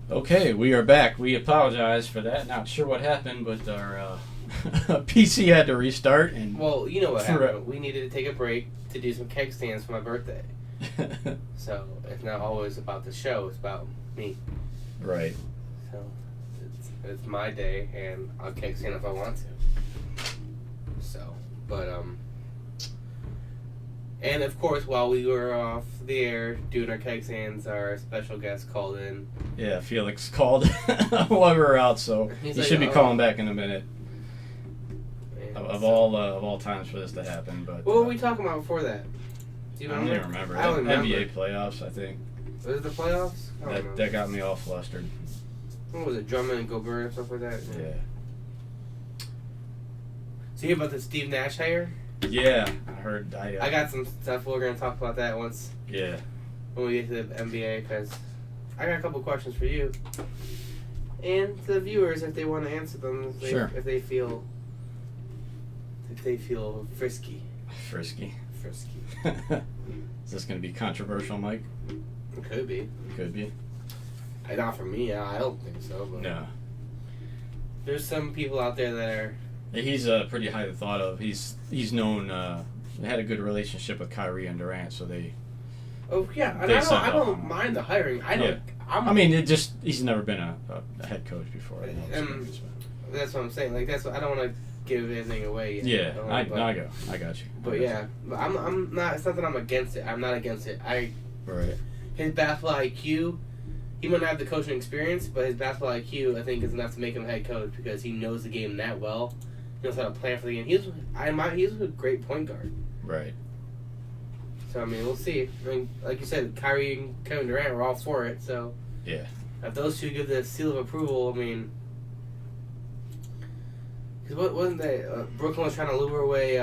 Okay, we are back. We apologize for that. Not sure what happened, but our PC had to restart. And well, you know what happened. We needed to take a break to do some keg stands for my birthday. So it's not always about the show; it's about me. Right. So it's my day, and I'll keg stand if I want to. So, but and of course, while we were off the air doing our keg stands, our special guest called in. Yeah, Felix called while we were out, so he should be calling back in a minute. Of all times for this to happen, but what were we talking about before that? Do you remember? I don't even remember. I don't remember. NBA playoffs, I think. Was it the playoffs? That got me all flustered. What was it, Drummond and Gobert and stuff like that? Yeah. So you hear about the Steve Nash hire? Yeah, I heard. I got some stuff. We're gonna talk about that once. Yeah. When we get to the NBA, because I got a couple questions for you and to the viewers if they want to answer them. Sure. If they feel frisky. Frisky. Is this gonna be controversial, Mike? It could be. Could be. Not for me. I don't think so. But no. There's some people out there that are. He's pretty highly thought of. He's known. They had a good relationship with Kyrie and Durant, so they. Oh yeah, and I don't mind the hiring. I don't. Yeah. He's never been a head coach before. And that's what I'm saying. Like I don't want to give anything away. Yet, yeah, I got you. But yeah, but I'm not. It's not that I'm against it. I'm not against it. Right. His basketball IQ. He might not have the coaching experience, but his basketball IQ, I think, is enough to make him a head coach because he knows the game that well. He knows how to plan for the game. He's a great point guard. Right. So, I mean, we'll see. I mean, like you said, Kyrie and Kevin Durant were all for it, so... Yeah. If those two give the seal of approval, I mean... Because wasn't that... Brooklyn was trying to lure away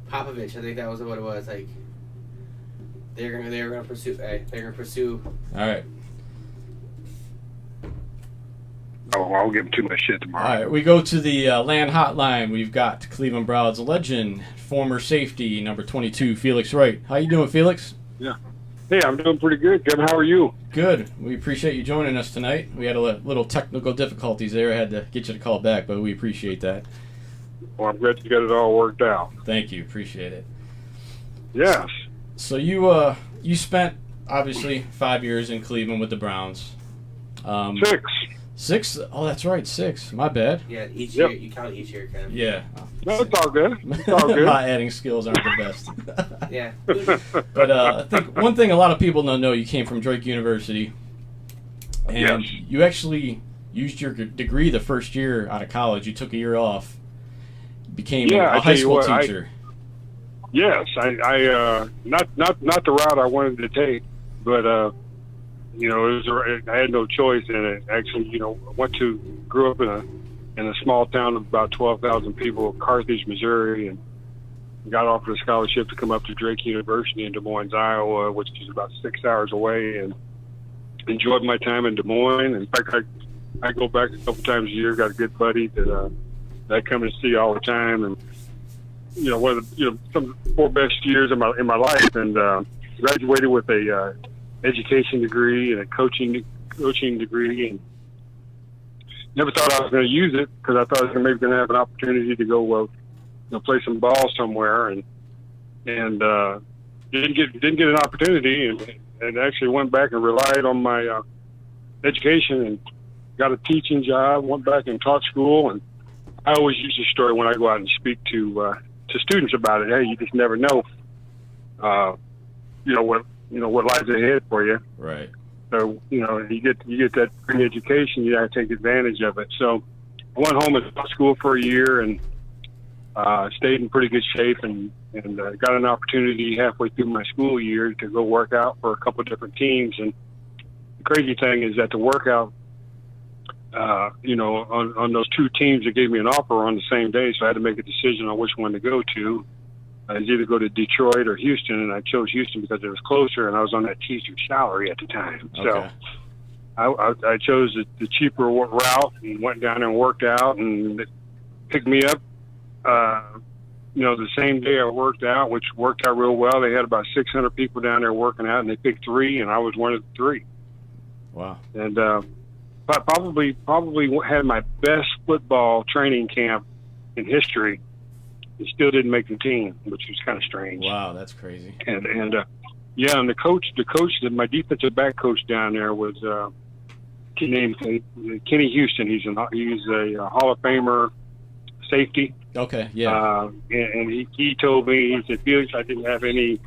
Popovich. I think that was what it was. Like, they're gonna pursue... They're gonna pursue... All right. Oh, I'll give him too much shit tomorrow. All right, we go to the land hotline. We've got Cleveland Browns legend, former safety, number 22, Felix Wright. How you doing, Felix? Yeah. Hey, I'm doing pretty good. Kevin, how are you? Good. We appreciate you joining us tonight. We had a little technical difficulties there. I had to get you to call back, but we appreciate that. Well, I'm glad you got it all worked out. Thank you. Appreciate it. Yes. So you spent, obviously, 5 years in Cleveland with the Browns. 6. 6? Oh, that's right, 6. My bad. Yeah, each year. You count each year, Ken. Yeah. No, it's all good. It's all good. My adding skills aren't the best. Yeah. But I think one thing a lot of people don't know, you came from Drake University. And yes. You actually used your degree the first year out of college. You took a year off, became a high school teacher. Yes. I not the route I wanted to take, but I had no choice in it. Actually, grew up in a small town of about 12,000 people, Carthage, Missouri, and got offered a scholarship to come up to Drake University in Des Moines, Iowa, which is about 6 hours away, and enjoyed my time in Des Moines. In fact, I go back a couple times a year. Got a good buddy that I come and see all the time, and one of the some of the 4 best years in my life, and graduated with a education degree and a coaching degree, and never thought I was going to use it because I thought I was maybe going to have an opportunity to go play some ball somewhere, and didn't get an opportunity, and actually went back and relied on my education and got a teaching job. Went back and taught school, and I always use this story when I go out and speak to students about it. Hey, you just never know, what lies ahead for you. Right. So, you get that free education, you got to take advantage of it. So I went home and taught school for a year and stayed in pretty good shape and got an opportunity halfway through my school year to go work out for a couple of different teams. And the crazy thing is that the workout, on those 2 teams that gave me an offer on the same day, so I had to make a decision on which one to go to. I was either go to Detroit or Houston, and I chose Houston because it was closer, and I was on that teacher's salary at the time. Okay. So I chose the cheaper route and went down there and worked out, and it picked me up, the same day I worked out, which worked out real well. They had about 600 people down there working out, and they picked 3, and I was one of the 3. Wow. And probably had my best football training camp in history. He still didn't make the team, which was kind of strange. Wow, that's crazy. And the coach, my defensive back coach down there was named Kenny Houston. He's a Hall of Famer safety. Okay, yeah. And he told me, he said, Felix, I didn't have any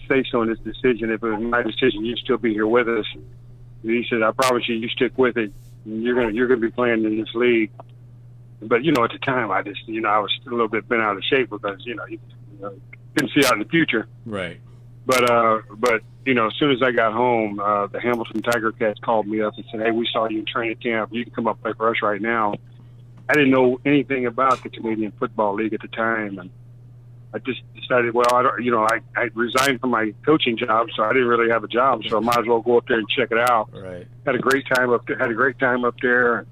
say-so in this decision. If it was my decision, you'd still be here with us. And he said, I promise you stick with it. You're gonna be playing in this league. But at the time, I just I was a little bit bent out of shape because you couldn't see out in the future. Right. But as soon as I got home, the Hamilton Tiger Cats called me up and said, hey, we saw you in training camp. You can come up play for us right now. I didn't know anything about the Canadian Football League at the time, and I just decided, well, I resigned from my coaching job, so I didn't really have a job, so I might as well go up there and check it out. Right. Had a great time up there. And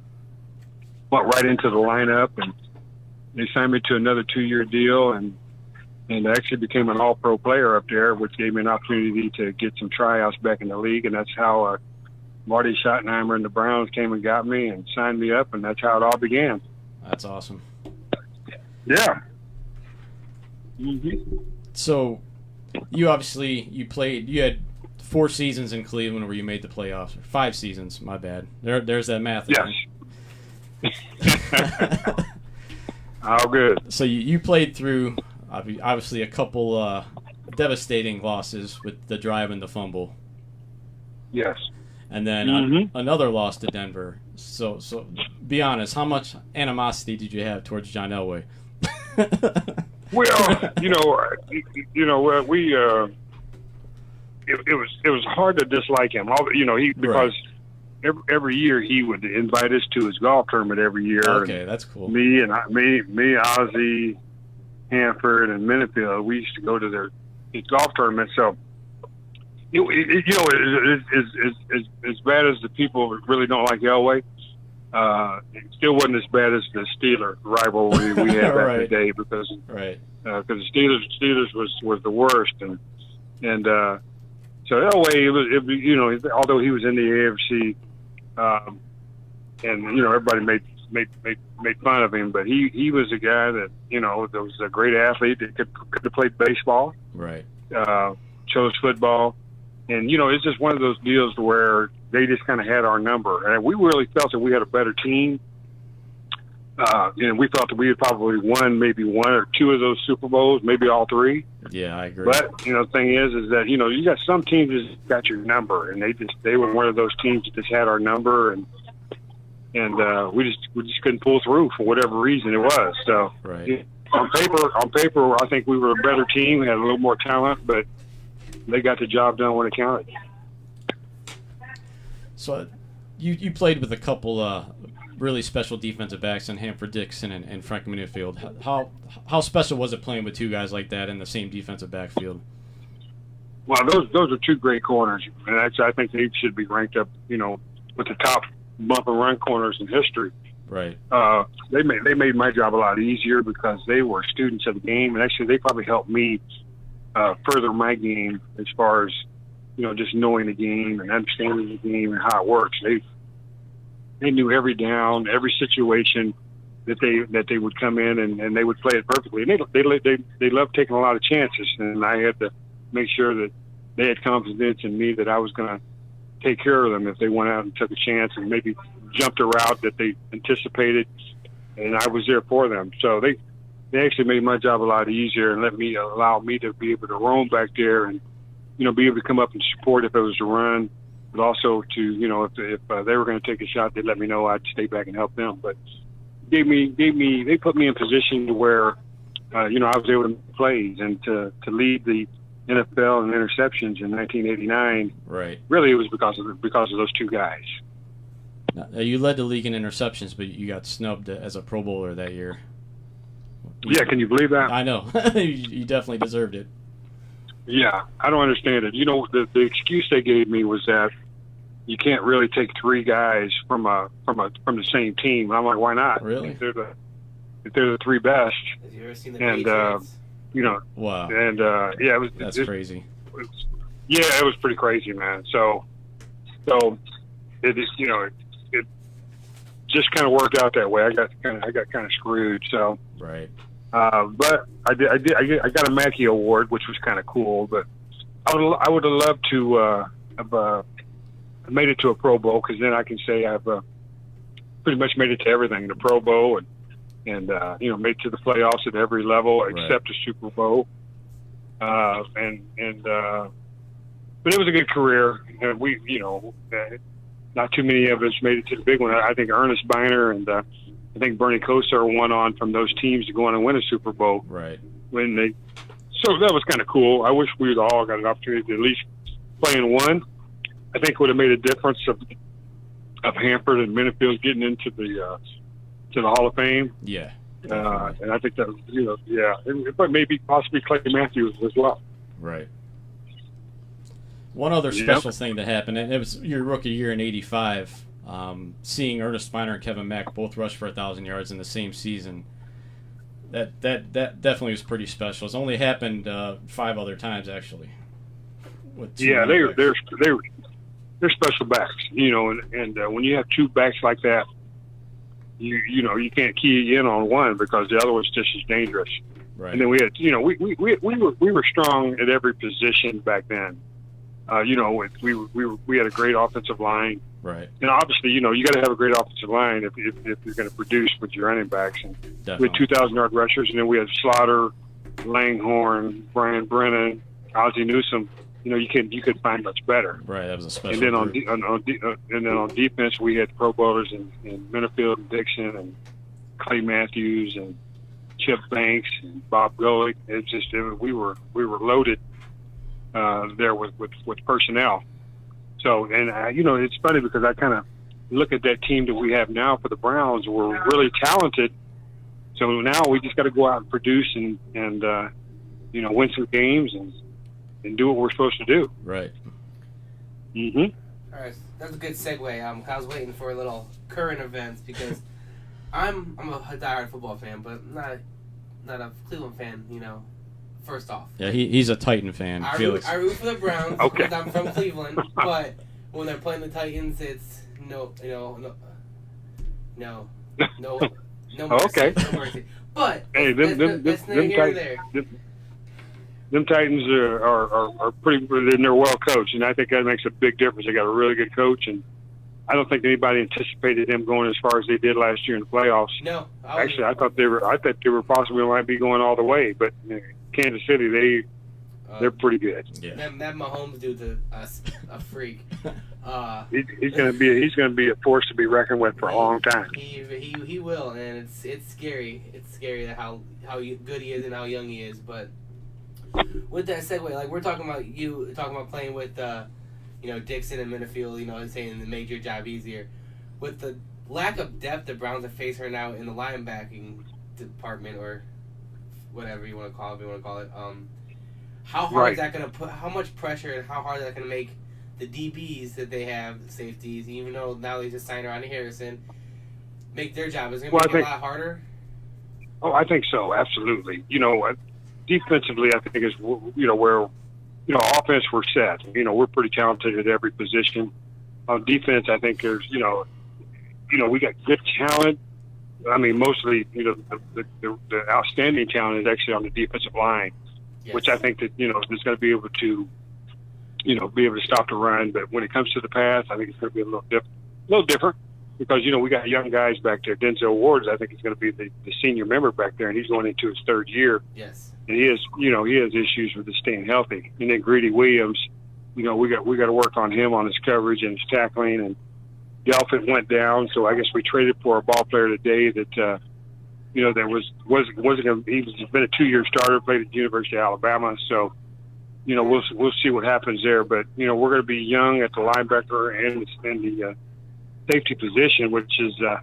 went right into the lineup, and they signed me to another 2-year deal, and actually became an all-pro player up there, which gave me an opportunity to get some tryouts back in the league, and that's how Marty Schottenheimer and the Browns came and got me and signed me up, and that's how it all began. That's awesome. Yeah. Mm-hmm. So, you had 4 seasons in Cleveland where you made the playoffs. 5 seasons, my bad. There's that math. Yes. All good. So you played through, obviously, a couple devastating losses with the drive and the fumble. Yes. And then another loss to Denver. So be honest, how much animosity did you have towards John Elway? Well, it was hard to dislike him. Because every year he would invite us to his golf tournament every year. Okay, that's cool. Me, Ozzy, Hanford, and Minifield, we used to go to his golf tournament. So, as bad as the people really don't like Elway, it still wasn't as bad as the Steeler rivalry we had back in the day because the Steelers was the worst, and so Elway, although he was in the AFC, and everybody made fun of him, but he was a guy that that was a great athlete that could have played baseball, right? Chose football, and it's just one of those deals where they just kind of had our number, and we really felt that we had a better team. And we thought that we had probably won maybe 1 or 2 of those Super Bowls, maybe all 3. Yeah, I agree. But the thing is that you got some teams that got your number, and they were one of those teams that just had our number, and we just couldn't pull through for whatever reason it was. So on paper, I think we were a better team. We had a little more talent, but they got the job done when it counted. So you played with a couple really special defensive backs in Hanford Dixon and Frank Minifield. How special was it playing with 2 guys like that in the same defensive backfield? Well, those are 2 great corners, and actually I think they should be ranked up, with the top bump and run corners in history. Right. They made my job a lot easier because they were students of the game, and actually they probably helped me further my game as far as just knowing the game and understanding the game and how it works. They knew every down, every situation that they would come in and they would play it perfectly. And they loved taking a lot of chances, and I had to make sure that they had confidence in me that I was going to take care of them if they went out and took a chance and maybe jumped a route that they anticipated, and I was there for them. So they actually made my job a lot easier and allowed me to be able to roam back there and be able to come up and support if it was a run. But also to, if they were going to take a shot, they'd let me know. I'd stay back and help them. But they put me in position to where, I was able to make plays and to lead the NFL in interceptions in 1989. Right. Really, it was because of those 2 guys. Now, you led the league in interceptions, but you got snubbed as a Pro Bowler that year. Yeah, can you believe that? I know. You definitely deserved it. Yeah, I don't understand it. The excuse they gave me was that you can't really take 3 guys from the same team. And I'm like, why not? Really? If they're the 3 best. Have you ever seen the Patriots? Wow. And that's crazy. It was pretty crazy, man. So it just kind of worked out that way. I got kind of screwed. So, right. But I got a Mackey Award, which was kind of cool. But I would have loved to have made it to a Pro Bowl, because then I can say I've pretty much made it to everything, the Pro Bowl, and made it to the playoffs at every level except the Super Bowl. But it was a good career, and we, not too many of us made it to the big one. I think Ernest Biner and I think Bernie Kosar went on from those teams to go on and win a Super Bowl. Right. So that was kind of cool. I wish we'd all got an opportunity to at least play in one. I think it would have made a difference of Hanford and Minifield getting into the Hall of Fame. Yeah. And I think that was, but maybe possibly Clay Matthews as well. Right. One other special thing that happened, and it was your rookie year in '85, seeing Ernest Spiner and Kevin Mack both rush for 1,000 yards in the same season. That definitely was pretty special. It's only happened 5 other times actually. They're special backs, and when you have 2 backs like that, you can't key in on one because the other one's just as dangerous. Right. And then we had, we were strong at every position back then. We had a great offensive line. Right. And obviously, you got to have a great offensive line if you're going to produce with your running backs. And we had 2,000-yard rushers, and then we had Slaughter, Langhorne, Brian Brennan, Ozzie Newsome. You could find much better. Right, that was a special. And then on defense, we had Pro Bowlers in Minifield and Dixon and Clay Matthews and Chip Banks and Bob Golick. We were loaded there with personnel. So, and it's funny because I kind of look at that team that we have now for the Browns. We're really talented. So now we just got to go out and produce and win some games and do what we're supposed to do. Right. Mm-hmm. All right, that's a good segue. I was waiting for a little current events because I'm a diehard football fan, but not a Cleveland fan. First off. Yeah, he's a Titan fan. I root for the Browns because I'm from Cleveland, but when they're playing the Titans, it's no mercy. Okay. No mercy. But hey, that's neither here nor there. Them Titans are pretty good, and they're well coached, and I think that makes a big difference. They got a really good coach, and I don't think anybody anticipated them going as far as they did last year in the playoffs. No, actually, I thought they were possibly might be going all the way, but Kansas City, they're pretty good. Yeah. That Mahomes dude's a freak. He's gonna be a force to be reckoned with for a long time. He will, and it's scary. It's scary how good he is and how young he is, but. With that segue, like we're talking about playing with, Dixon and Minifield, saying it made your job easier. With the lack of depth the Browns are facing right now in the linebacking department, or whatever you want to call it, how hard is that going to put? How much pressure and how hard is that going to make the DBs that they have, the safeties, even though now they just signed Ronnie Harrison, make their job? Is it going to make it a lot harder? Oh, I think so. Absolutely. Defensively, I think is where offense we're set. We're pretty talented at every position. On defense, I think there's we got good talent. I mean, mostly the outstanding talent is actually on the defensive line, yes. Which I think that is going to be able to stop the run. But when it comes to the pass, I think it's going to be a little different. Because, we got young guys back there. Denzel Ward's, I think, he's going to be the senior member back there, and he's going into his 3rd year. Yes. And he has issues with his staying healthy. And then Greedy Williams, we got to work on him on his coverage and his tackling. And Delphin went down, so I guess we traded for a ball player today that, that wasn't going to. He's been a 2-year starter, played at the University of Alabama. So, we'll see what happens there. But we're going to be young at the linebacker and the safety position, which is going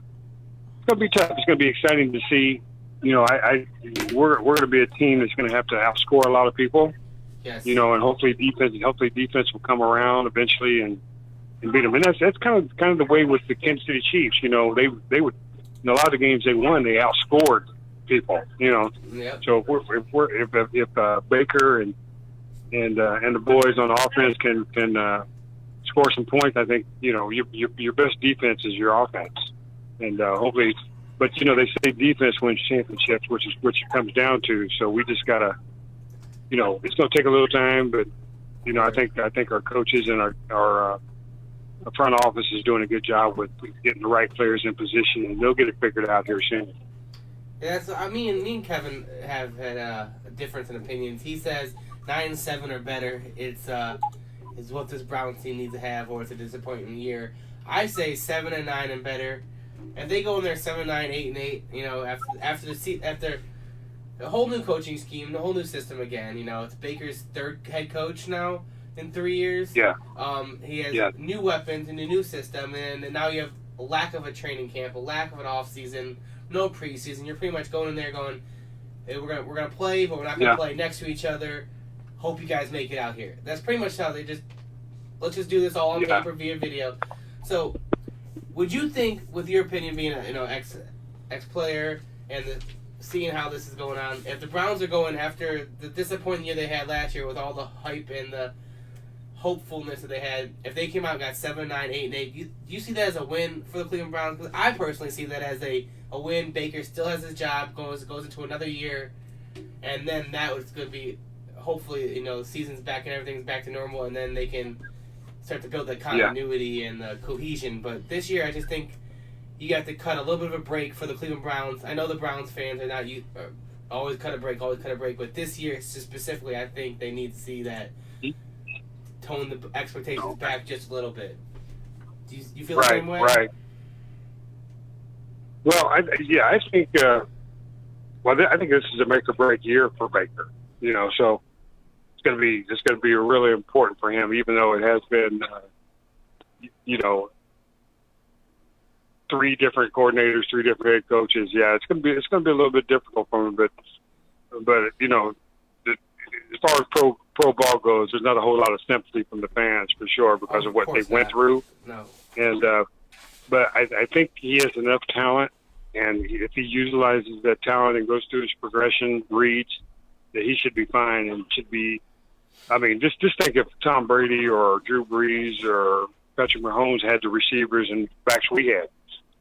to be tough. It's going to be exciting to see. We're going to be a team that's going to have to outscore a lot of people. Yes. And hopefully defense will come around eventually and beat them. And that's kind of the way with the Kansas City Chiefs. They would in a lot of the games they won, they outscored people. Yep. So if Baker and the boys on offense can score some points, I think your best defense is your offense, and hopefully. But they say defense wins championships, which it comes down to. So we just gotta, it's gonna take a little time, but I think our coaches and our front office is doing a good job with getting the right players in position, and they'll get it figured out here soon. Yeah, so me and Kevin have had a difference in opinions. He says 9-7 or better. It's is what this Browns team needs to have, or it's a disappointing year. I say 7-9 and better. If they go in there 7-9, 8-8, after the whole new coaching scheme, the whole new system again, it's Baker's third head coach now in 3 years. Yeah. He has new weapons and a new system, and now you have a lack of a training camp, a lack of an off season, no preseason. You're pretty much going in there going, hey, we're gonna play, but we're not gonna play next to each other. Hope you guys make it out here. That's pretty much how let's just do this all on paper via video. So, would you think, with your opinion being a ex player and seeing how this is going on, if the Browns are going after the disappointing year they had last year with all the hype and the hopefulness that they had, if they came out and got 7-9, 8-8, do you see that as a win for the Cleveland Browns? Because I personally see that as a win. Baker still has his job, goes into another year, and then that was going to be, hopefully, the season's back and everything's back to normal, and then they can start to build that continuity and the cohesion. But this year, I just think you got to cut a little bit of a break for the Cleveland Browns. I know the Browns fans are not always cut a break, but this year specifically, I think they need to see that tone the expectations back just a little bit. Do you feel the same way? Right. Well, I think. I think this is a make or break year for Baker. So it's going to be really important for him, even though it has been, 3 different coordinators, 3 different head coaches. Yeah, it's going to be a little bit difficult for him, but as far as pro ball goes, there's not a whole lot of sympathy from the fans for sure because of what they went through. No. And but I think he has enough talent, and if he utilizes that talent and goes through his progression, reads, that he should be fine and should be. I mean, just think if Tom Brady or Drew Brees or Patrick Mahomes had the receivers and backs we had,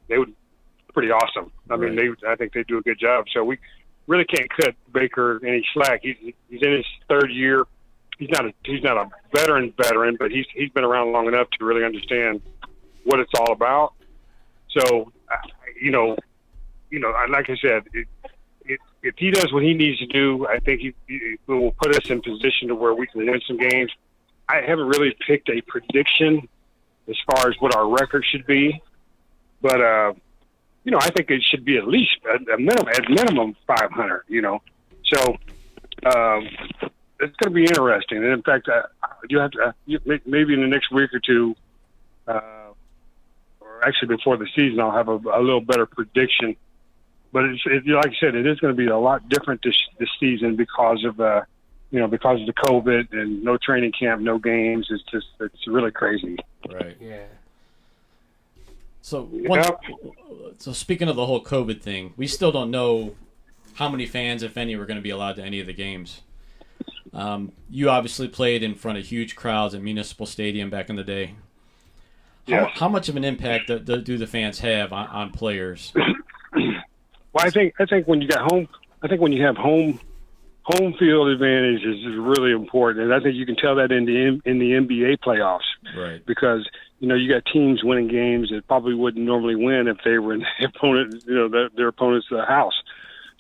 they would be pretty awesome. I mean, I think they do a good job. So we really can't cut Baker any slack. He's in his 3rd year. He's not a veteran, but he's been around long enough to really understand what it's all about. So, like I said, if he does what he needs to do, I think he will put us in position to where we can win some games. I haven't really picked a prediction as far as what our record should be, but I think it should be at least at minimum 500. So it's going to be interesting. And in fact, you have to maybe in the next week or two, or actually before the season, I'll have a little better prediction. But like I said, it is going to be a lot different this season because of the COVID and no training camp, no games. It's really crazy. Right. Yeah. So speaking of the whole COVID thing, we still don't know how many fans, if any, were going to be allowed to any of the games. You obviously played in front of huge crowds at Municipal Stadium back in the day. How much of an impact do the fans have on players? Well, I think when you got home, when you have home field advantage is really important, and I think you can tell that in the NBA playoffs, right? Because you got teams winning games that probably wouldn't normally win if they were in their opponent's house.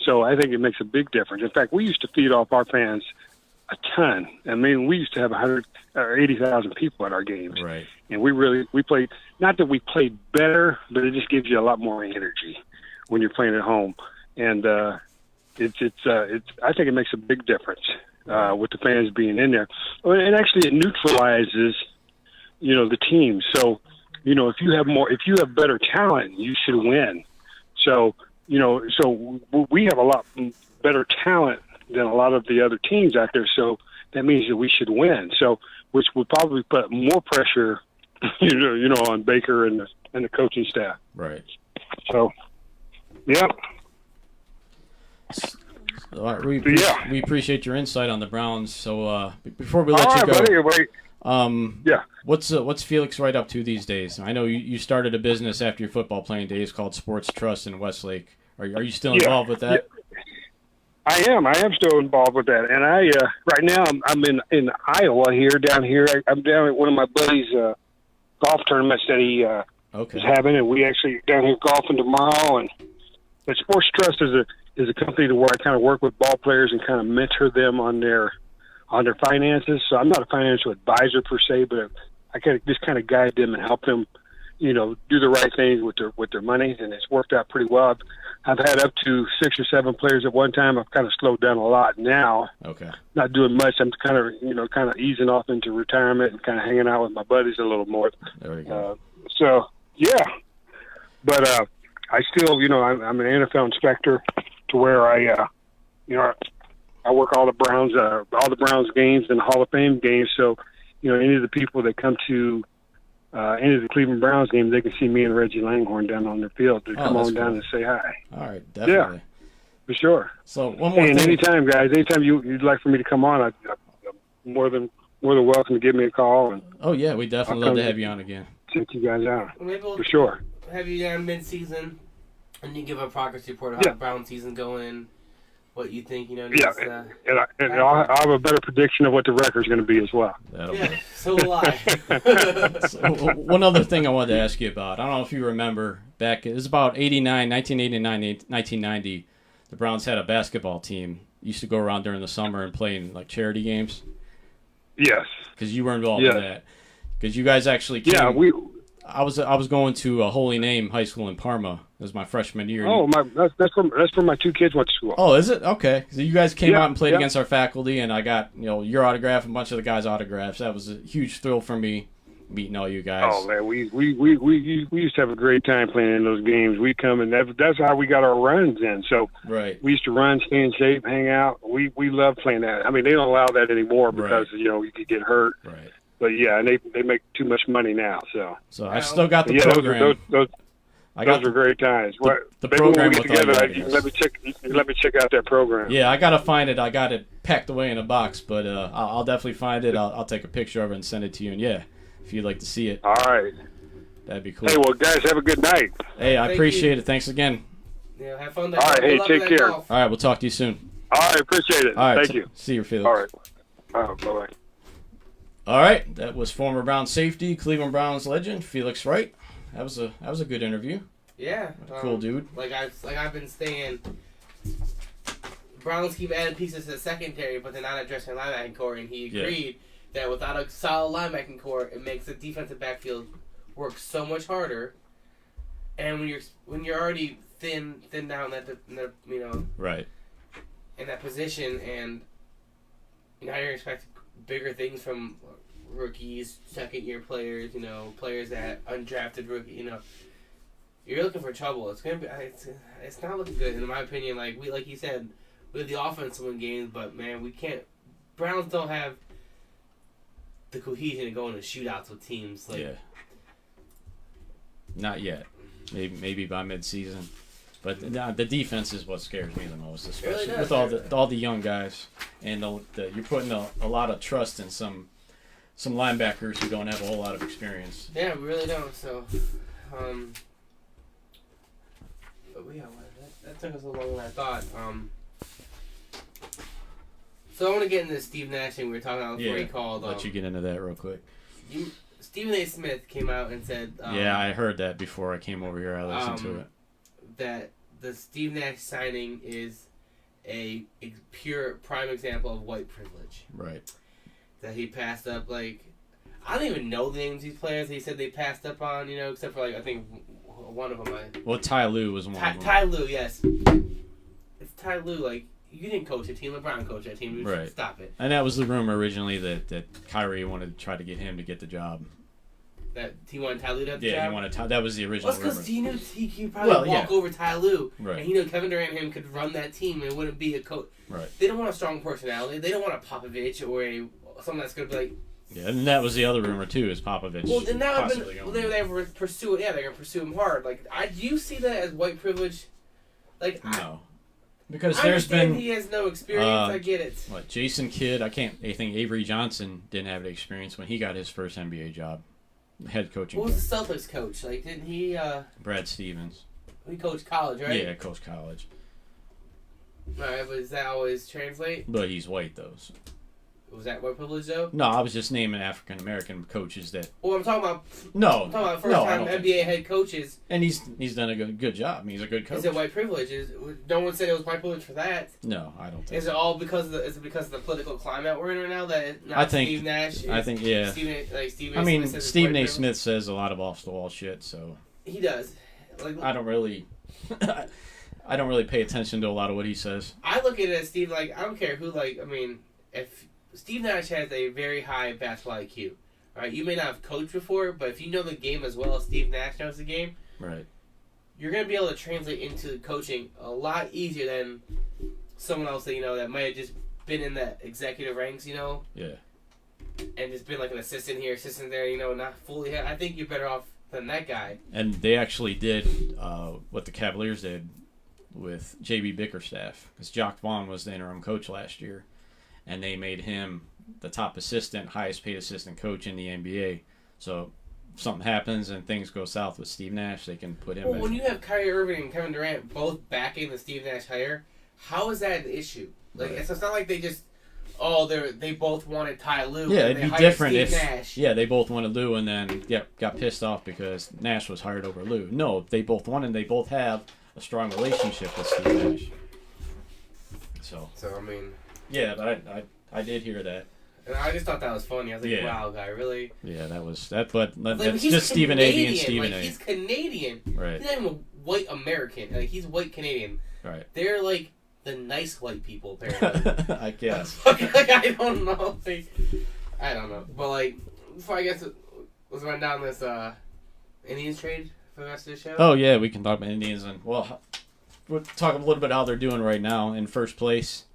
So I think it makes a big difference. In fact, we used to feed off our fans a ton. I mean, we used to have 100 or 80,000 people at our games, right? And we played. Not that we played better, but it just gives you a lot more energy when you're playing at home, and it's I think it makes a big difference with the fans being in there, and actually it neutralizes the team. So if you have better talent, you should win. So we have a lot better talent than a lot of the other teams out there. So that means that we should win. So which would probably put more pressure, on Baker and the coaching staff. Right. So. Yeah. We appreciate your insight on the Browns. So before we let you go, buddy, Yeah. What's Felix Wright up to these days? I know you started a business after your football playing days called Sports Trust in Westlake. Are you still involved with that? Yeah. I am still involved with that, and I right now I'm in Iowa down here. I'm down at one of my buddies' golf tournaments that he is having, and we actually down here golfing tomorrow. And but Sports Trust is a company to where I kind of work with ball players and kind of mentor them on their finances. So I'm not a financial advisor per se, but I just kind of guide them and help them, do the right things with their money, and it's worked out pretty well. I've had up to 6 or 7 players at one time. I've kind of slowed down a lot now. Okay. Not doing much. I'm kind of easing off into retirement and kind of hanging out with my buddies a little more. There we go. So yeah, but I still, I'm an NFL inspector to where I work all the Browns games and Hall of Fame games. So, any of the people that come to any of the Cleveland Browns games, they can see me and Reggie Langhorne down on their field to come on down and say hi. All right, definitely. Yeah, for sure. So one more thing. And anytime, guys, you'd like for me to come on, I'm more than welcome to give me a call. And oh yeah, we definitely love to have you on again. Check you guys out. Maybe we'll for sure. Have you down mid-season, and you give a progress report of how the Brown season's going. What you think, needs, and I'll have a better prediction of what the record's going to be as well. So will I. So, one other thing I wanted to ask you about. I don't know if you remember back, it was about 1989, 1990, the Browns had a basketball team. Used to go around during the summer and play in like charity games. Yes. Because you were involved in that. Because you guys actually came. Yeah, I was going to a Holy Name High School in Parma. It was my freshman year. Oh, that's where my 2 kids went to school. Oh, is it? Okay. So you guys came out and played against our faculty, and I got your autograph and a bunch of the guys' autographs. That was a huge thrill for me, meeting all you guys. Oh man, we used to have a great time playing in those games. We come and that's how we got our runs in. So right, we used to run, stay in shape, hang out. We love playing that. I mean, they don't allow that anymore because you could get hurt. Right. But yeah, and they make too much money now. So I still got the program. Those were great times. The program when we get together, let me check out that program. Yeah, I gotta find it. I got it packed away in a box, but I'll definitely find it. I'll take a picture of it and send it to you. And if you'd like to see it, all right, that'd be cool. Hey, well, guys, have a good night. Hey, I appreciate it. Thanks again. Yeah, have fun. All right, hey, take care. All right, we'll talk to you soon. All right, appreciate it. All right, thank you. See you, Felix. All right, bye-bye. All right, that was former Brown safety, Cleveland Browns legend Felix Wright. That was a good interview. Yeah, cool dude. Like I've been saying, Browns keep adding pieces to the secondary, but they're not addressing linebacking core. And he agreed that without a solid linebacking core, it makes the defensive backfield work so much harder. And when you're already thin down right in that position, and now you're expecting bigger things from rookies, second-year players, players that undrafted rookie, You're looking for trouble. It's not looking good in my opinion. Like you said, we have the offense to win games, but man, we can't. Browns don't have the cohesion to go into shootouts with teams. Not yet. Maybe by mid-season, but the defense is what scares me the most, especially with all the young guys, and you're putting a lot of trust in some linebackers who don't have a whole lot of experience. Yeah, we really don't. So. But yeah, that took us a longer than I thought. So I want to get into Steve Nash thing we were talking about before he called. Let you get into that real quick. Stephen A. Smith came out and said... I heard that before I came over here. I listened to it. That the Steve Nash signing is a pure prime example of white privilege. Right. That he passed up, I don't even know the names of these players he said they passed up on, except for, I think... one of them. Well, Ty Lue was one of them. Ty Lue, yes. It's Ty Lue. You didn't coach a team. LeBron coached that team. Right. Stop it. And that was the rumor originally that Kyrie wanted to try to get him to get the job. That he wanted Ty Lue to have the job? Yeah, he wanted that was the original rumor. That's because he knew he probably walk over Ty Lue. Right. And he knew Kevin Durant and him could run that team and it wouldn't be a coach. Right. They don't want a strong personality. They don't want a Popovich or someone that's going to be like... Yeah, and that was the other rumor too, is Popovich. Well, then now they were pursuing. Yeah, they're gonna pursue him hard. Do you see that as white privilege? No. Because I there's understand been he has no experience. I get it. what Jason Kidd. I think Avery Johnson didn't have the experience when he got his first NBA job, head coaching. What was the Celtics coach? Like, didn't he? Brad Stevens. He coached college, right? Yeah, coached college. All right, but does that always translate? But he's white though. So. Was that white privilege though? No, I was just naming African American coaches that. Well, I'm talking about. No, I'm talking about first-time NBA head coaches. And he's done a good job. I mean, he's a good coach. Is it white privilege? No one said it was white privilege for that. No, I don't think. Is it all because is it because of the political climate we're in right now that not I think Steve Nash? I think yeah. Stephen A. Smith says a lot of off the wall shit, so he does. Like, I don't really pay attention to a lot of what he says. I look at it as Steve. Like, I don't care who. Like, I mean, if Steve Nash has a very high basketball IQ, all right, you may not have coached before, but if you know the game as well as Steve Nash knows the game, right, you're gonna be able to translate into coaching a lot easier than someone else that that might have just been in the executive ranks, Yeah. and just been like an assistant here, assistant there, not fully. I think you're better off than that guy. And they actually did what the Cavaliers did with J.B. Bickerstaff, because Jock Vaughn was the interim coach last year, and they made him the top assistant, highest paid assistant coach in the NBA. So if something happens and things go south with Steve Nash, they can put him. Well, when you have Kyrie Irving and Kevin Durant both backing the Steve Nash hire, how is that an issue? Like, right. It's not like they just they both wanted Ty Lue. Yeah, it'd be different Steve if Nash. Yeah, they both wanted Lue and then got pissed off because Nash was hired over Lue. No, they both wanted. They both have a strong relationship with Steve Nash. So I mean. Yeah, but I did hear that. And I just thought that was funny. I was like, wow, guy, really? Yeah, that was that. But like, that's just Stephen A. being Stephen A. He's Canadian. Right. He's not even a white American. Like, he's white Canadian. Right. They're like the nice white people, apparently. I guess. Like, I don't know. Like, I don't know. But, like, before I guess let's run down this Indians trade for the rest of the show. Oh, yeah, we can talk about Indians. And, well, we'll talk a little bit how they're doing right now in first place.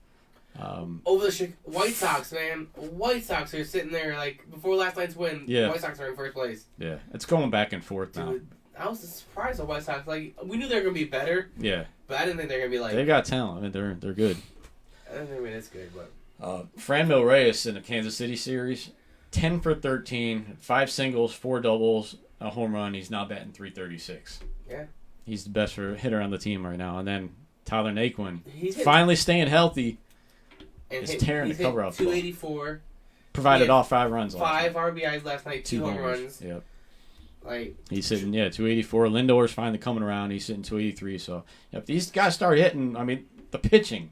Over the White Sox, man. White Sox are sitting there, like, before last night's win, White Sox are in first place. Yeah, it's going back and forth now. Dude, I was surprised the White Sox. Like, we knew they were going to be better. Yeah. But I didn't think they were going to be like... They got talent. I mean, they're good. I didn't think it's good, but... Franmil Reyes in the Kansas City series, 10 for 13, 5 singles, 4 doubles, a home run. He's now batting .336. Yeah. He's the best hitter on the team right now. And then Tyler Naquin, he's finally staying healthy, and is tearing the cover out. 284. Provided all 5 runs. 5 RBIs last night, 2 home runs. Yep. Like, he's sitting, 284. Lindor's finally coming around. He's sitting 283. So if these guys start hitting, I mean, the pitching.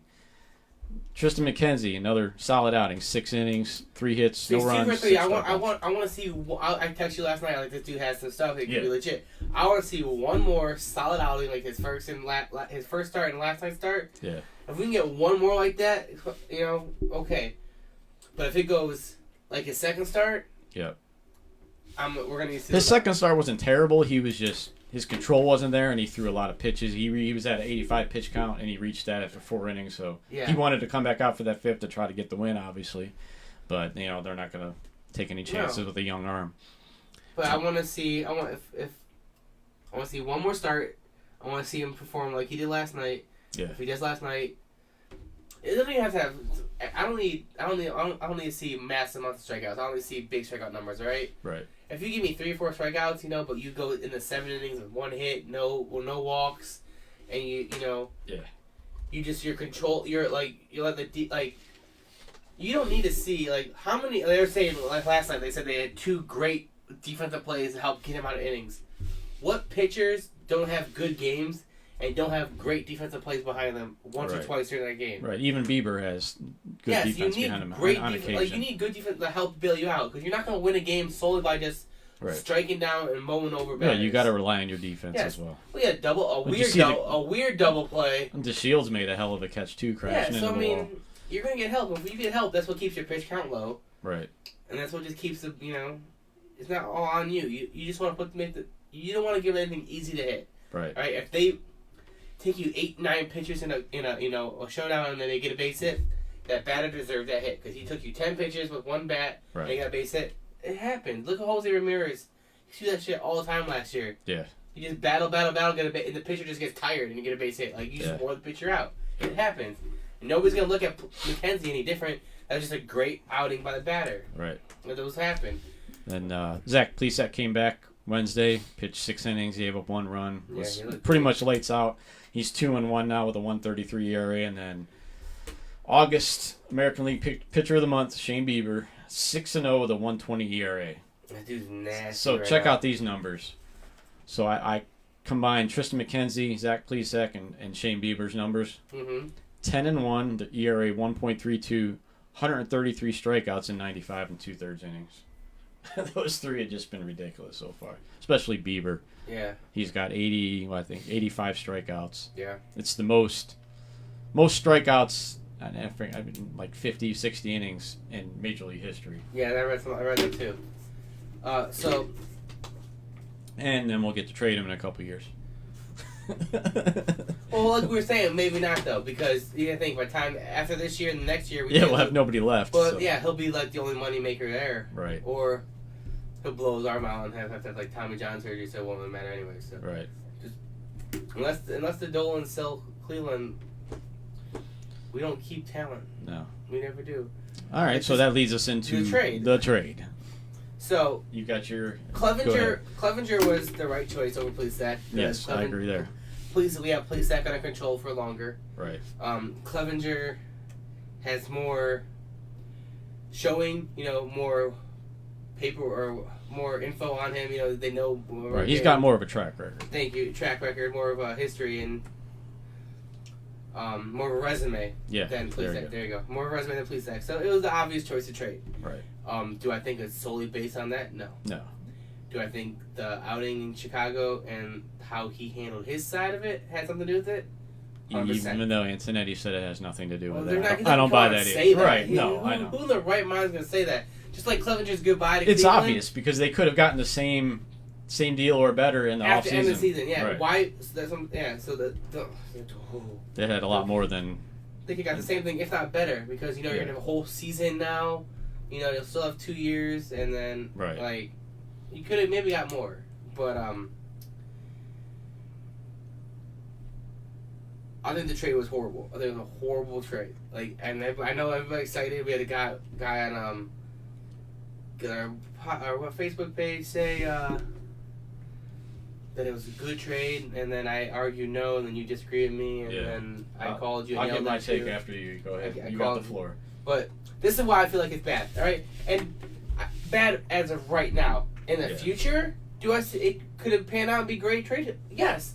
Tristan McKenzie, another solid outing. 6 innings, 3 hits, no runs. I want to see. I texted you last night. Like, this dude has some stuff. It could be legit. I want to see one more solid outing, like his first start and last night's start. Yeah. If we can get one more like that, okay. But if it goes like his second start, yeah. We're gonna need to. His second start wasn't terrible. He was just his control wasn't there, and he threw a lot of pitches. He was at an 85 pitch count, and he reached that after 4 innings. So he wanted to come back out for that 5th to try to get the win, obviously. But they're not going to take any chances with a young arm. But I want to see. I want to see one more start. I want to see him perform like he did last night. Yeah. If he does last night, it doesn't even have to have. I don't need to see massive amounts of strikeouts. I don't need to see big strikeout numbers. Right. Right. If you give me 3 or 4 strikeouts, but you go in the 7 innings with 1 hit, no walks, and your control, you don't need to see like how many. They were saying like last night. They said they had 2 great defensive plays to help get him out of innings. What pitchers don't have good games and don't have great defensive plays behind them once or twice during that game? Right. Even Bieber has good defense behind him on occasion. Like, you need good defense to help bail you out because you're not going to win a game solely by just striking down and mowing over batters. Yeah, you got to rely on your defense as well. We had a weird double play. And DeShields made a hell of a catch too, crashing into the wall. You're going to get help. If you get help, that's what keeps your pitch count low. Right. And that's what just keeps the it's not all on you. You just want to you don't want to give anything easy to hit. Right. Right. If they take you 8-9 pitches in a showdown and then they get a base hit, that batter deserved that hit because he took you 10 pitches with 1 bat and they got a base hit. It happened. Look at Jose Ramirez. He do that shit all the time last year. Yeah. You just battle, get a base, and the pitcher just gets tired and you get a base hit. Like, you just wore the pitcher out. It happens. And nobody's gonna look at McKenzie any different. That was just a great outing by the batter. Right. Those happen. Then Zach Plesac came back Wednesday, pitched 6 innings, gave up 1 run. Was he pretty much lights out. He's 2-1 now with a 1.33 ERA, and then August American League Pitcher of the Month, Shane Bieber, 6-0 with a 1.20 ERA. That dude's nasty. So check out these numbers. So I combined Tristan McKenzie, Zach Plesac, and Shane Bieber's numbers. 10-1, the ERA 1.32, 133 strikeouts in 95 and 2/3 innings. Those 3 have just been ridiculous so far, especially Bieber. Yeah. He's got 85 strikeouts. Yeah. It's the most strikeouts, like 50, 60 innings in Major League history. Yeah, I read that too. So. And then we'll get to trade him in a couple years. Well, like we were saying, maybe not though, because you gotta think by the time after this year and the next year, we'll have nobody left. But so. yeah, he'll be like the only money maker there, right? Or he'll blow his arm out and have to have like Tommy John surgery, so it won't really matter anyway. So right. Just unless the Dolan sell Cleveland, we don't keep talent. No, we never do. All right, so that leads us into the trade. So you got your Clevinger. Clevinger was the right choice over Plesac. Yes, I agree there. Plesac under control for longer. Right. Clevinger has more showing, more paper or more info on him. They know. Right. He's got more of a track record. Thank you. Track record, more of a history and more of a resume than Plesac. There you go. More of a resume than Plesac. So it was the obvious choice to trade. Right. Do I think it's solely based on that? No. No. Do I think the outing in Chicago and how he handled his side of it had something to do with it? 100%. Even though Antonetti said it has nothing to do with that. I don't buy that either. Right, I know. Who in their right mind is going to say that? Just like Clevenger's goodbye to It's Cleveland. obvious because they could have gotten the same deal or better in the offseason. After the end of the season, yeah. Right. Why? So they had a lot more than... I think you got the same thing, if not better, because, you're going to have a whole season now. You'll still have 2 years, and then, you could have maybe got more. But, I think the trade was horrible. I think it was a horrible trade. And I know everybody's excited. We had a guy on, our Facebook page say, that it was a good trade, and then I argued no, and then you disagreed with me, and then I called you. I'll get my take after you. Go ahead. You got the floor. But this is why I feel like it's bad, all right? And bad as of right now. In the future, do I see it could have panned out and be great trade? Yes.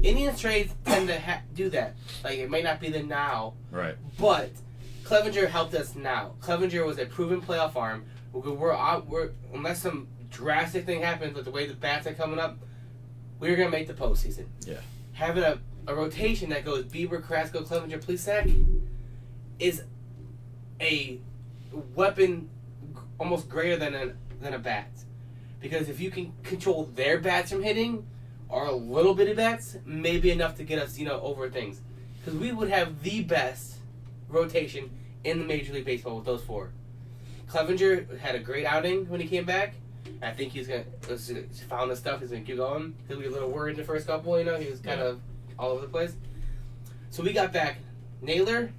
Indians trades tend to do that. It may not be the now. Right. But Clevinger helped us now. Clevinger was a proven playoff arm. We're unless some drastic thing happens with the way the bats are coming up, we're going to make the postseason. Yeah. Having a rotation that goes Bieber, Carrasco, Clevinger, Plesac is a weapon almost greater than a bat. Because if you can control their bats from hitting, or a little bit of bats, maybe enough to get us, over things. Because we would have the best rotation in the Major League Baseball with those 4. Clevinger had a great outing when he came back. I think he's found the stuff. He's gonna keep going. He'll be a little worried in the first couple. He was kind of all over the place. So we got back Naylor,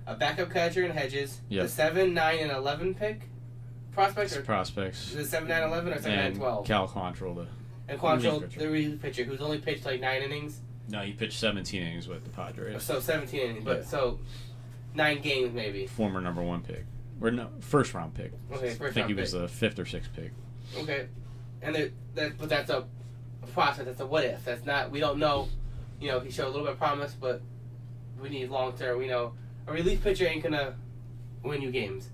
a backup catcher in Hedges, the 7, 9, and 11 pick prospects. Prospects. The 7, 9, 11 or 7, 9, 12. Cal Quantrill, the relief pitcher, who's only pitched 9 innings. No, he pitched 17 innings with the Padres. So 17 innings, but 9 games maybe. Former number 1 pick. Or no, first round pick. Okay, first round pick. I think he was the 5th or 6th pick. Okay, and but that's a process. That's a what if. That's not. We don't know. He showed a little bit of promise, but we need long term. We know a relief pitcher ain't gonna win you games.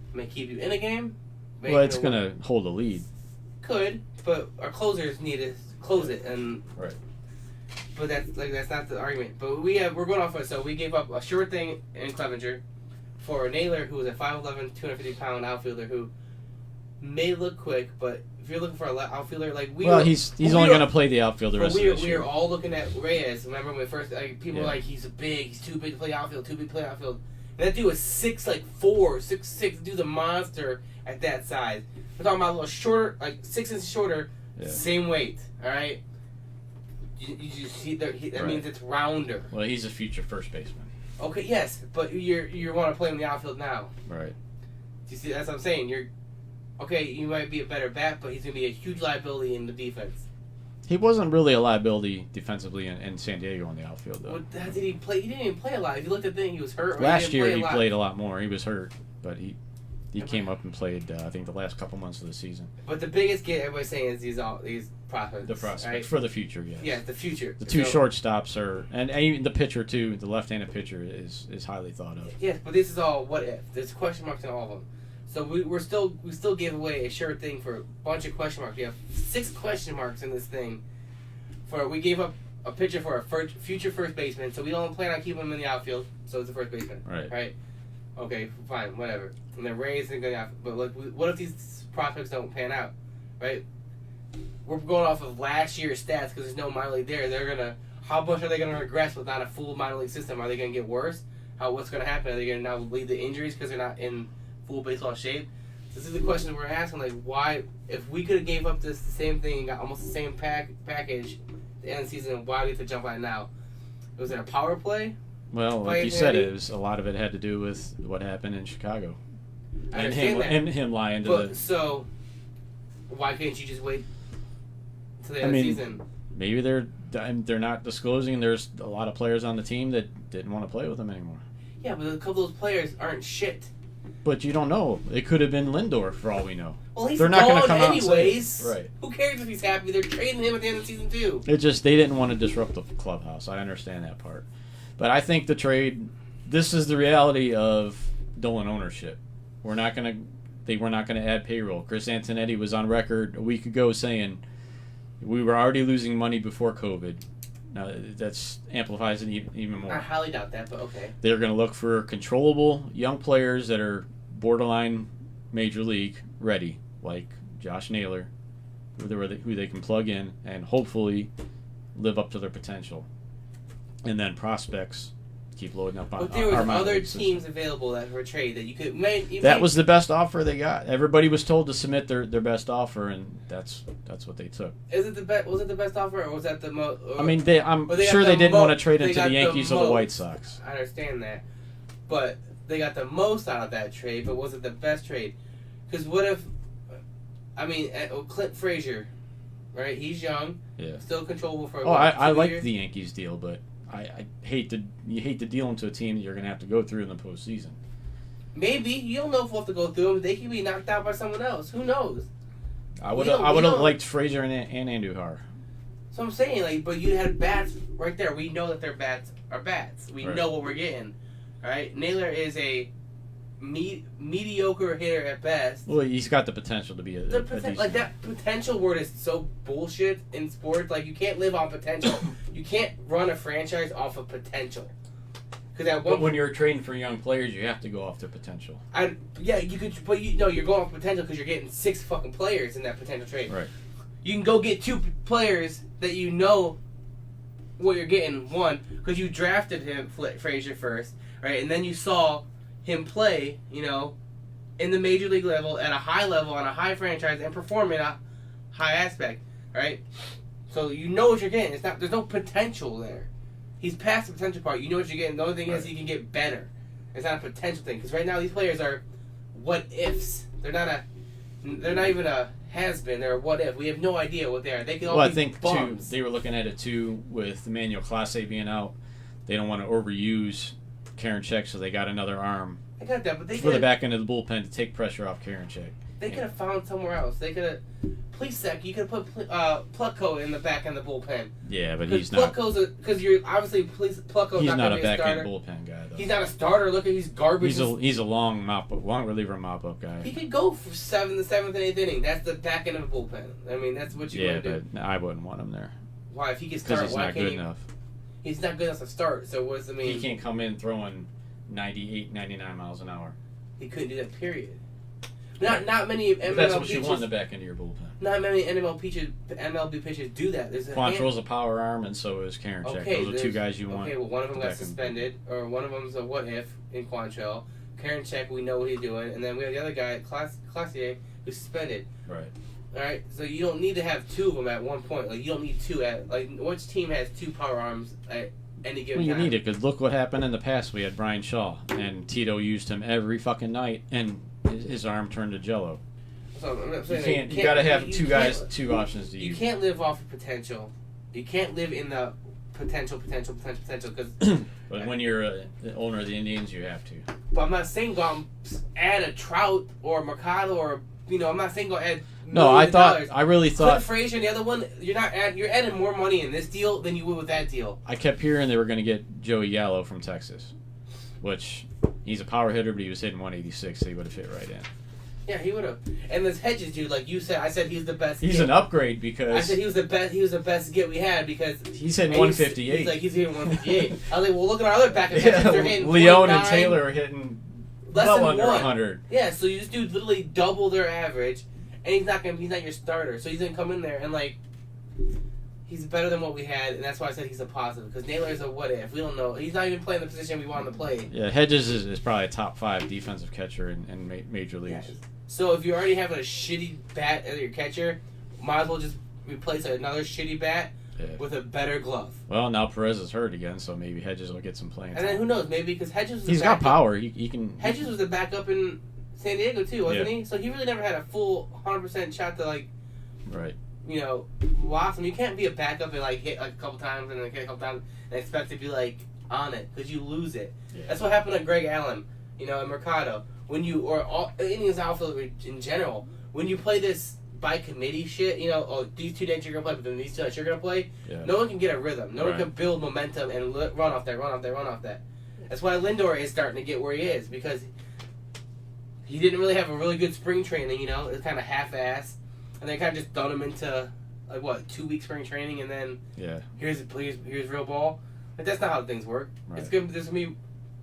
It may keep you in a game. Well, it's gonna hold a lead. Could, but our closers need to close it, and right. But that's not the argument. But we're going off of it. So we gave up a sure thing in Clevinger for Naylor, who was a 5'11", 250-pound outfielder who may look quick, but if you're looking for an outfielder he's only going to play the outfield the rest of this year. We were all looking at Reyes. Remember when first people were like, he's too big to play outfield, And that dude was 6'4", 6'6", dude's a monster at that size. We're talking about a little shorter, 6 inches shorter, same weight. All right, You just see that means it's rounder. Well, he's a future first baseman. Okay, yes, but you want to play him in the outfield now. Right. You see, that's what I'm saying. You might be a better bat, but he's going to be a huge liability in the defense. He wasn't really a liability defensively in San Diego in the outfield, though. Well, how did he play? He didn't even play a lot. If you looked at the thing, he was hurt. Last year he played a lot more. He was hurt, but he came up and played, I think, the last couple months of the season. But the biggest get everybody's saying is these prospects. The prospects, right? for the future, yes. Yeah, the future. The two shortstops are, and even the pitcher, too, the left-handed pitcher is highly thought of. Yes, but this is all what if. There's question marks in all of them. So we still give away a sure thing for a bunch of question marks. We have 6 question marks in this thing. We gave up a pitcher for a future first baseman, so we don't plan on keeping him in the outfield, so it's a first baseman. Right? Okay, fine, whatever. And then Ray's in the outfield. But look, what if these prospects don't pan out? Right? We're going off of last year's stats because there's no minor league there. How much are they going to regress with not a full minor league system? Are they going to get worse? What's going to happen? Are they going to now lead to injuries because they're not in full baseball shape? This is the question we're asking. Like, why, if we could have gave up the same thing and got almost the same package at the end of the season, why do we have to jump on it now? Was it a power play? Well, like you said, a lot of it had to do with what happened in Chicago. And him lying to the... So, why couldn't you just wait until the end of the season? Maybe they're not disclosing. There's a lot of players on the team that didn't want to play with them anymore. Yeah, but a couple of those players aren't shit. But you don't know. It could have been Lindor for all we know. Well, he's they're not gone gonna come anyways. Out and say, right. Who cares if he's happy? They're trading him at the end of season 2. They didn't want to disrupt the clubhouse. I understand that part. But I think the trade, this is the reality of Dolan ownership. They were not going to add payroll. Chris Antonetti was on record a week ago saying we were already losing money before COVID. Now, that amplifies it even more. I highly doubt that, but okay. They're going to look for controllable young players that are borderline major league ready, like Josh Naylor, who they can plug in and hopefully live up to their potential. And then prospects keep loading up on. But there was other teams available that were trade that you could. That was the best offer they got. Everybody was told to submit their best offer, and that's what they took. Was it the best offer, or was that the most? I mean, I'm sure they didn't want to trade into the Yankees or the White Sox. I understand that, but they got the most out of that trade. But was it the best trade? Because what if? I mean, Clint Frazier, right? He's young, still controllable for. I like the Yankees deal, but. I hate to deal into a team that you're going to have to go through in the postseason. Maybe you don't know if we'll have to go through them. They could be knocked out by someone else. Who knows? I would have liked Frazier and Andujar. So I'm saying, but you had bats right there. We know that their bats are bats. We know what we're getting. All right, Naylor is a mediocre hitter at best. Well, he's got the potential to be a decent. Like that potential word is so bullshit in sports. Like you can't live on potential. You can't run a franchise off of potential. But when you're trading for young players, you have to go off their potential. You could, but you're going off potential because you're getting 6 fucking players in that potential trade. Right. You can go get 2 players that you know what you're getting. One, because you drafted him, Frazier, first, right, and then you saw him play, in the major league level at a high level on a high franchise and perform in a high aspect, right? So you know what you're getting. There's no potential there. He's past the potential part. You know what you're getting. The only thing is he can get better. It's not a potential thing because right now these players are what ifs. They're not even a has been. They're a what if. We have no idea what they are. They can all be I think bums. too. They were looking at it too with Emmanuel Clase being out. They don't want to overuse Karinchak, so they got another arm. I got that, but for the back end of the bullpen to take pressure off Karinchak. They could have found somewhere else. They could have. Plesac, you could have put Plutko in the back end of the bullpen. Yeah, but he's not. Because you're obviously Plutko's he's not a back end bullpen guy though. He's not a starter. Look at he's garbage. He's a long reliever mop up guy. He could go for the 7th and 8th inning. That's the back end of the bullpen. I mean, that's what you want to do. Yeah, but I wouldn't want him there. Why? If he can start, he's not good enough. He's not good enough to start. So what's the mean? He can't come in throwing 98, 99 miles an hour. He couldn't do that. Period. Not many MLB that's what pitchers, you want in the back end of your bullpen. Not many MLB pitchers do that. Quantrill's a power arm, and so is Karinchak. Okay, those are 2 guys you want. Okay, well, one of them got suspended, or one of them's a what if in Quantrill. Karinchak, we know what he's doing, and then we have the other guy, Classier, who's suspended. Right. All right, so you don't need to have two of them at one point. Like you don't need two at which team has two power arms at any given Well, you time? need it because look what happened in the past. We had Brian Shaw, and Tito used him every fucking night, and his arm turned to jello. So I'm not You saying can't. that You got to have you two can't- guys, two options to You use. can't live off of potential. You can't live in the potential because. But when you're the owner of the Indians, you have to. But I'm not saying go out and add a Trout or a Mercado or I'm not saying go add. No, millions of dollars. I really Clint thought. Frazier and the other one, you're adding more money in this deal than you would with that deal. I kept hearing they were going to get Joey Gallo from Texas, which he's a power hitter, but he was hitting 186, so he would have fit right in. Yeah, he would have. And this Hedges dude, like you said, I said he's the best. He's get. an upgrade because I said he was the best. He was the best get we had because he's hitting and 158. He's like he's hitting 158. I was like, well, look at our other backup catchers. They're hitting Leone 49, and Taylor are hitting less well than under 1. 100. Yeah, so you just do literally double their average, and he's not your starter. So he's gonna come in there and he's better than what we had, and that's why I said he's a positive. Because Naylor is a what if. We don't know. He's not even playing the position we want him to play. Yeah, Hedges is probably a top 5 defensive catcher in major leagues. Yeah. So if you're already having a shitty bat as your catcher, might as well just replace another shitty bat with a better glove. Well, now Perez is hurt again, so maybe Hedges will get some playing time. And then who knows? Maybe because Hedges was He's got power. He can. Hedges was the backup in San Diego too, wasn't he? So he really never had a full 100% shot to right. blossom. You can't be a backup and hit a couple times and then hit a couple times and expect to be on it because you lose it. Yeah. That's what happened to Greg Allen, and Mercado. When you or all Indians outfield in general, when you play this by committee shit, these 2 days you're gonna play, but then these 2 nights you're gonna play. Yeah. No one can get a rhythm. No one Right. can build momentum and run off that. That's why Lindor is starting to get where he is because he didn't really have a really good spring training. It was kind of half-assed, and they kind of just done him into 2-week spring training, and then here's real ball. But that's not how things work. Right. There's gonna be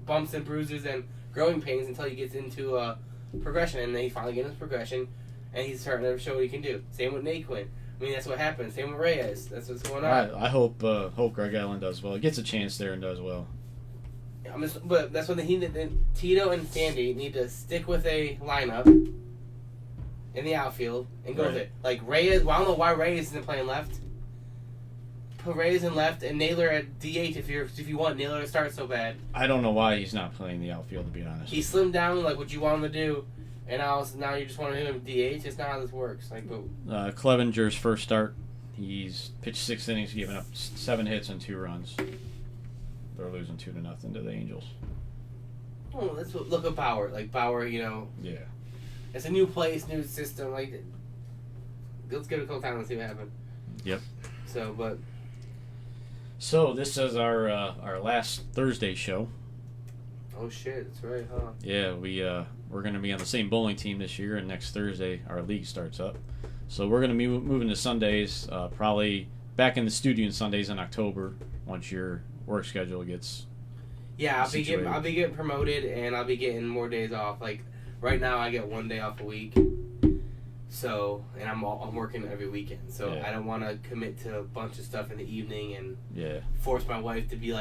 bumps and bruises and growing pains until he gets into progression, and then he finally gets his progression, and he's starting to show what he can do. Same with Naquin. I mean, that's what happens. Same with Reyes. That's what's going on. I hope Greg Allen does well. He gets a chance there and does well. But that's what Tito and Sandy need to stick with a lineup in the outfield and go with it. Like Reyes, well, I don't know why Reyes isn't playing left. Put Reyes in left and Naylor at DH if you want Naylor to start so bad. I don't know why he's not playing the outfield, to be honest. He slimmed down like what you want him to do, and now you just want to do him DH. It's not how this works. Clevinger's first start, he's pitched 6 innings, giving up 7 hits and 2 runs. They're losing 2-0 to the Angels. Oh, look at Bauer. Bauer, Yeah. it's a new place, new system. Let's give it a couple times and see what happens. Yep. So this is our last Thursday show. Oh shit, that's right, huh? Yeah, we're going to be on the same bowling team this year, and next Thursday our league starts up. So we're going to be moving to Sundays, probably back in the studio on Sundays in October once your work schedule gets. Yeah, I'll situated. be getting promoted, and I'll be getting more days off. Right now, I get 1 day off a week. So, and I'm working every weekend. So Yeah. I don't want to commit to a bunch of stuff in the evening and force my wife to be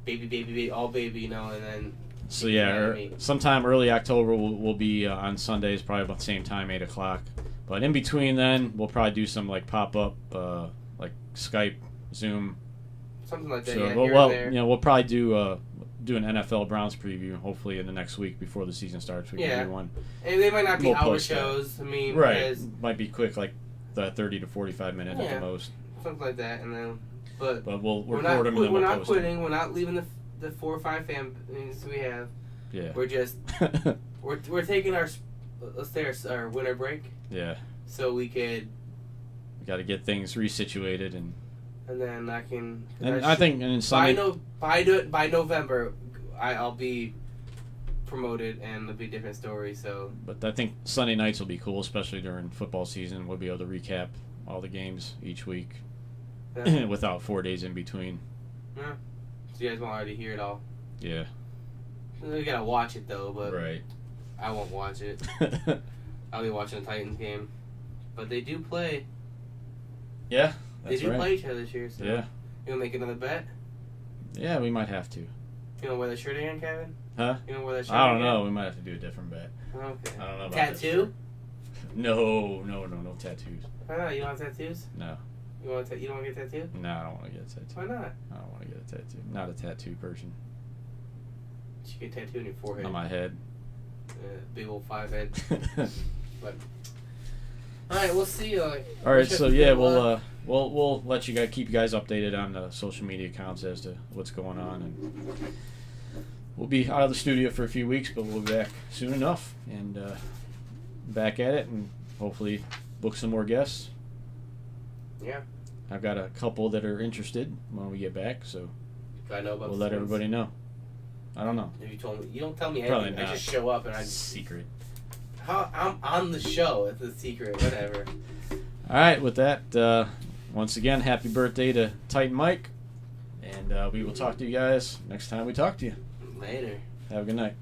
baby, all baby, and then. So sometime early October we'll be on Sundays, probably about the same time, 8:00. But in between then, we'll probably do some pop up, Skype, Zoom. Something like that. So, yeah, we'll probably do an NFL Browns preview. Hopefully in the next week before the season starts, we can do one. And they might not be We'll hour post that. shows. I mean, Right, might be quick, the 30 to 45 minutes at Yeah. the most. something like that, and then. But we'll we're record not, them and then we're we'll not post quitting. We're not leaving the 4 or 5 families we have. them. Yeah. We're just we're taking our winter break. Yeah. So we could. We got to get things resituated and then I can. And I think in Sunday. By November, I'll be promoted and it'll be a different story. So. But I think Sunday nights will be cool, especially during football season. We'll be able to recap all the games each week without 4 days in between. Yeah. So you guys won't already hear it all. Yeah. We gotta watch it though, but Right. I won't watch it. I'll be watching the Titans game, but they do play. Yeah. They do play each other this year. So Yeah. You gonna make another bet? Yeah, we might have to. You gonna wear that shirt again, Kevin? Huh? You gonna wear that shirt? I don't again? know. We might have to do a different bet. Okay. I don't know about Tattoo? No tattoos. Why not? You don't have tattoos? No. You don't want to get a tattoo? No, I don't want to get a tattoo. Why not? I don't want to get a tattoo. Not a tattoo person. You should get a tattoo on your forehead. On my head. Big old 5 head. But all right, we'll see. All right, so yeah, we'll let you guys keep you guys updated on the social media accounts as to what's going on, and we'll be out of the studio for a few weeks, but we'll be back soon enough and back at it, and hopefully book some more guests. Yeah, I've got a couple that are interested when we get back, so I know about we'll let everybody know. I don't know. If you told me, you don't tell me Probably anything. not. I just show up and Secret. I'm on the show. It's a secret. Whatever. All right, with that, once again, happy birthday to Titan Mike, and we will talk to you guys next time we talk to you. Later. Have a good night.